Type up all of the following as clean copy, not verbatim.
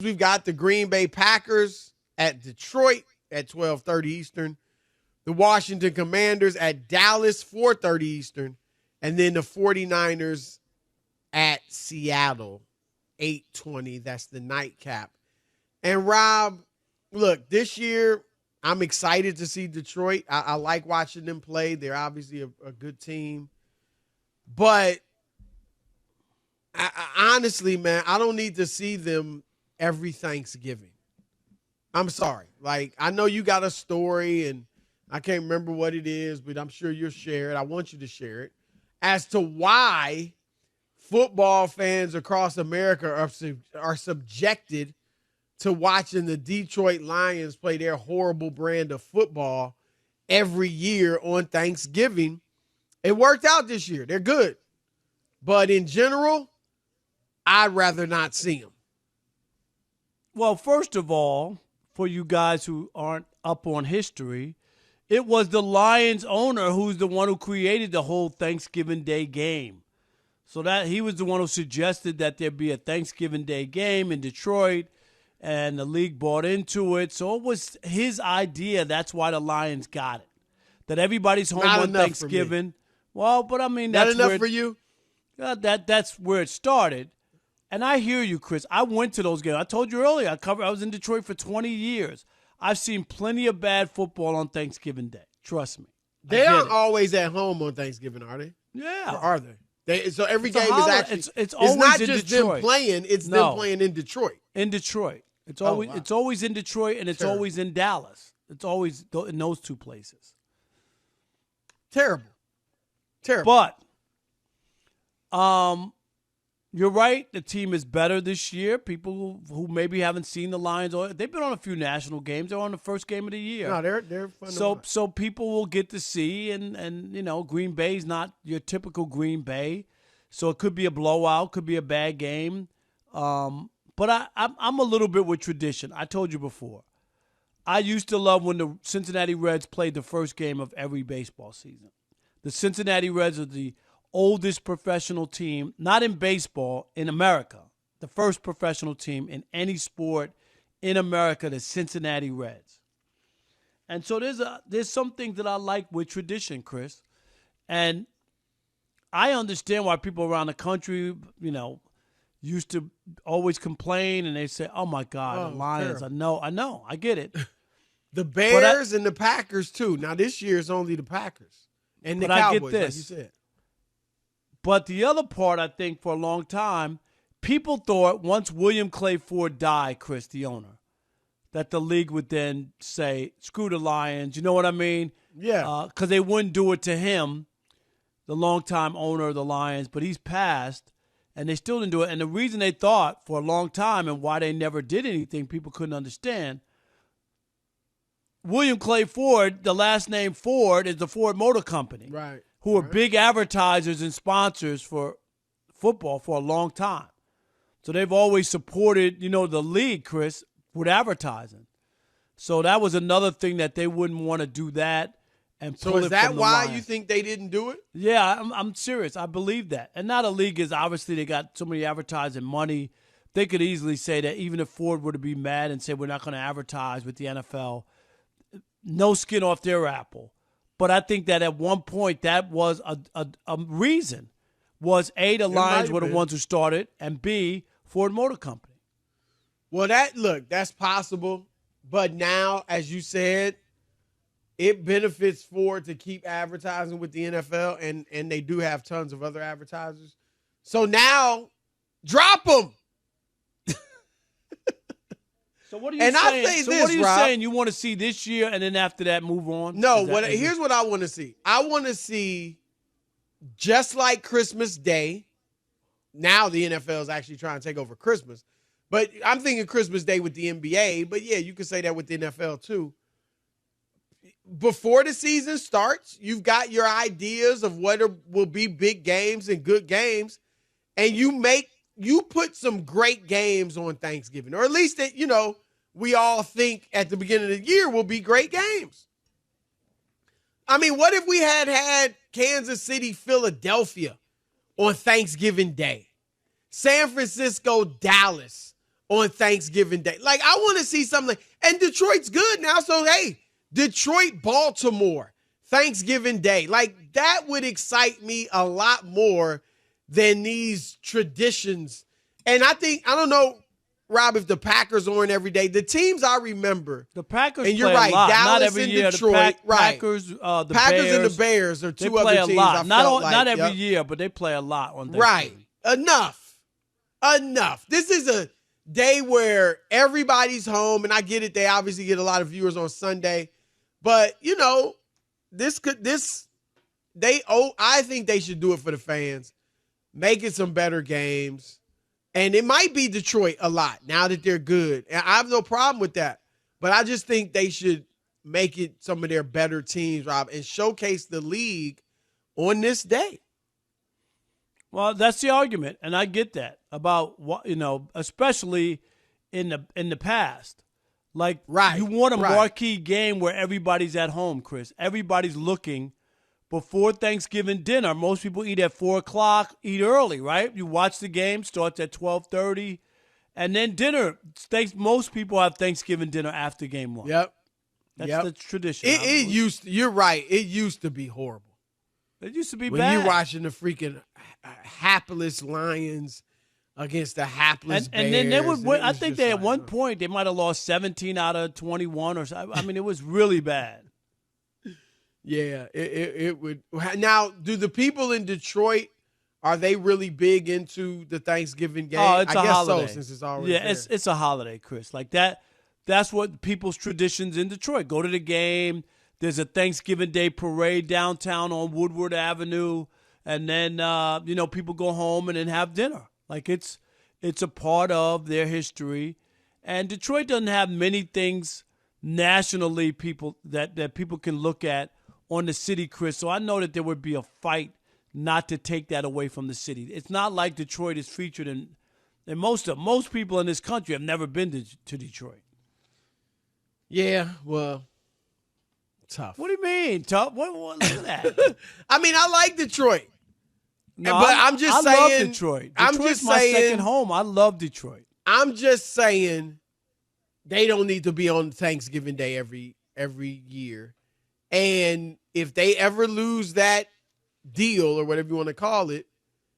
We've got the Green Bay Packers at Detroit at 12:30 Eastern. The Washington Commanders at Dallas, 4:30 Eastern. And then the 49ers at Seattle, 8:20. That's the nightcap. And Rob, look, this year I'm excited to see Detroit. I like watching them play. They're obviously a good team. But I honestly, man, I don't need to see them every Thanksgiving. I'm sorry. Like, I know you got a story, and I can't remember what it is, but I'm sure you'll share it. I want you to share it as to why football fans across America are subjected to watching the Detroit Lions play their horrible brand of football every year on Thanksgiving. It worked out this year. They're good. But in general, I'd rather not see them. Well, first of all, for you guys who aren't up on history, it was the Lions owner who's the one who created the whole Thanksgiving Day game. So that he was the one who suggested that there be a Thanksgiving Day game in Detroit, and the league bought into it. So it was his idea. That's why the Lions got it. That everybody's home Not on enough Thanksgiving. Well, but I mean, Not that's enough where for you? That's where it started. And I hear you, Chris. I went to those games. I told you earlier, I was in Detroit for 20 years. I've seen plenty of bad football on Thanksgiving Day. Trust me. They aren't always at home on Thanksgiving, are they? Yeah. Or are they? So every It's a game is holiday. actually It's not always in just Detroit. them playing, it's them playing in Detroit. In Detroit. It's Oh, always wow. it's always in Detroit, and it's Terrible. always in Dallas. It's always in those two places. Terrible. But you're right. The team is better this year. People who maybe haven't seen the Lions, they've been on a few national games. They're on the first game of the year. No, they're fun to watch. So people will get to see, and you know, Green Bay's not your typical Green Bay, so it could be a blowout, could be a bad game. But I'm a little bit with tradition. I told you before. I used to love when the Cincinnati Reds played the first game of every baseball season. The Cincinnati Reds are the oldest professional team, not in baseball, in America. The first professional team in any sport in America, the Cincinnati Reds. And so there's some things that I like with tradition, Chris. And I understand why people around the country, you know, used to always complain, and they say, "Oh my God, the Lions." Terrible. I know, I get it. The Bears and the Packers too. Now this year it's only the Packers and the But I get Cowboys, this. like you said. But the other part, I think, for a long time, people thought once William Clay Ford died, Chris, the owner, that the league would then say, "Screw the Lions." You know what I mean? Yeah. Because they wouldn't do it to him, the longtime owner of the Lions. But he's passed. And they still didn't do it. And the reason they thought for a long time and why they never did anything, people couldn't understand. William Clay Ford, the last name Ford, is the Ford Motor Company. Right. Who are big advertisers and sponsors for football for a long time. So they've always supported, you know, the league, Chris, with advertising. So that was another thing that they wouldn't want to do that. And So pull is it that from the why Lions. you think they didn't do it? Yeah, I'm serious. I believe that. And now the league is obviously they got so many advertising money. They could easily say that even if Ford were to be mad and say we're not going to advertise with the NFL, no skin off their apple. But I think that at one point that was a reason. Was A, the Lions were the ones who started, and B, Ford Motor Company. Well, that's possible. But now, as you said, it benefits Ford to keep advertising with the NFL, and they do have tons of other advertisers. So now, drop them. So what are you And saying? I say so this, what are you Rob, saying? You want to see this year and then after that move on? No, here's what I want to see. I want to see, just like Christmas Day, now the NFL is actually trying to take over Christmas. But I'm thinking Christmas Day with the NBA. But, yeah, you could say that with the NFL too. Before the season starts, you've got your ideas of what will be big games and good games, and you put some great games on Thanksgiving, or at least that, you know, we all think at the beginning of the year will be great games. I mean, what if we had Kansas City, Philadelphia on Thanksgiving Day? San Francisco, Dallas on Thanksgiving Day. Like, I want to see something. And Detroit's good now. So, hey, Detroit, Baltimore, Thanksgiving Day. Like, that would excite me a lot more than these traditions. And I don't know, Rob, if the Packers are on every day. The teams I remember. The Packers and you're play right, a lot. Dallas Not every and year. Detroit. The right. Packers, the Packers Bears, and the Bears are two they play other teams a lot. Not every yep. year, but they play a lot on Right. Thanksgiving. Enough. This is a day where everybody's home, and I get it. They obviously get a lot of viewers on Sunday, but I think they should do it for the fans, make it some better games, and it might be Detroit a lot now that they're good, and I have no problem with that. But I just think they should make it some of their better teams, Rob, and showcase the league on this day. Well, that's the argument, and I get that about what especially in the past. Like, you want a marquee game where everybody's at home, Chris. Everybody's looking before Thanksgiving dinner. Most people eat at 4:00, eat early, right? You watch the game, starts at 12:30, and then dinner. Most people have Thanksgiving dinner after game one. Yep, that's the tradition. You're right. It used to be horrible. It used to be when bad. You're watching the freaking hapless Lions against the hapless Bears. And then they would win. I think at one point they might have lost 17 out of 21 or something. I mean, it was really bad. Yeah, it would. Now, do the people in Detroit, are they really big into the Thanksgiving game? Oh, it's a holiday. So, since it's already there. It's a holiday, Chris. Like that. That's what people's traditions in Detroit. Go to the game. There's a Thanksgiving Day parade downtown on Woodward Avenue, and then people go home and then have dinner. Like it's a part of their history, and Detroit doesn't have many things nationally that people can look at on the city, Chris. So I know that there would be a fight not to take that away from the city. It's not like Detroit is featured in most people in this country have never been to Detroit. Yeah, well. Tough. What do you mean, tough? What look at that. I mean, I like Detroit. No, but I'm just saying. I love Detroit. Detroit's my second home. I love Detroit. I'm just saying they don't need to be on Thanksgiving Day every year. And if they ever lose that deal or whatever you want to call it,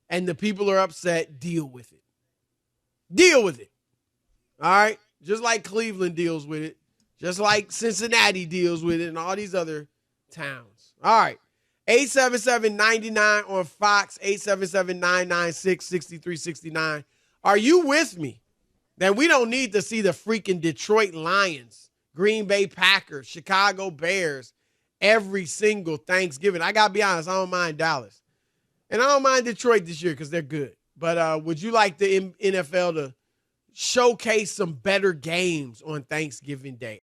and the people are upset, deal with it. Deal with it. All right? Just like Cleveland deals with it. Just like Cincinnati deals with it and all these other towns. All right. 877-99 on Fox, 877-996-6369. Are you with me that we don't need to see the freaking Detroit Lions, Green Bay Packers, Chicago Bears every single Thanksgiving? I got to be honest, I don't mind Dallas. And I don't mind Detroit this year because they're good. But would you like the NFL to showcase some better games on Thanksgiving Day?